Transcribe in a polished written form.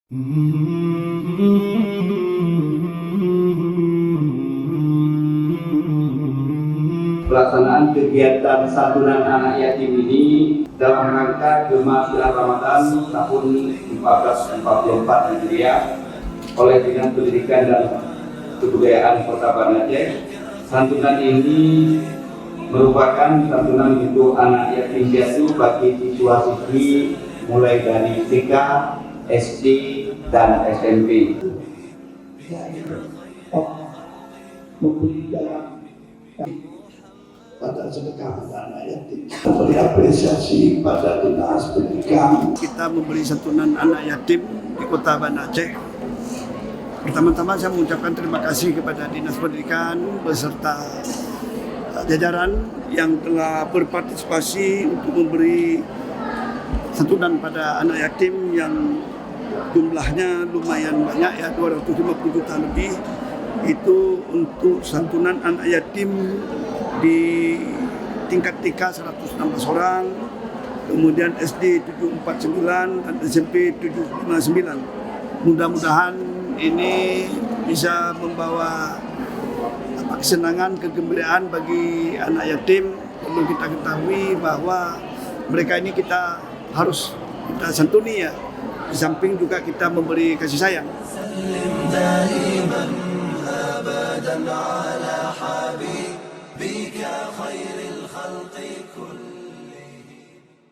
Pelaksanaan kegiatan santunan anak yatim ini dalam rangka Gema Bulan Ramadan tahun 1444 Hijriah oleh Dinas Pendidikan dan Kebudayaan Kota Banda Aceh. Santunan ini merupakan santunan untuk anak yatim piatu bagi siswa-siswi mulai dari TK, SD, dan SMP. Pada sedekah anak yatim, beri apresiasi pada Dinas Pendidikan. Kita memberi santunan anak yatim di Kota Banda Aceh. Pertama-tama saya mengucapkan terima kasih kepada Dinas Pendidikan beserta jajaran yang telah berpartisipasi untuk memberi santunan pada anak yatim yang jumlahnya lumayan banyak ya, 250 juta lebih. Itu untuk santunan anak yatim di tingkat TK 116 orang, kemudian SD 749 dan SMP 759. Mudah-mudahan ini bisa membawa kesenangan, kegembiraan bagi anak yatim. Perlu kita ketahui bahwa mereka ini kita harus kita santuni ya. Di samping juga kita memberi kasih sayang. أبداً على حبيبك خير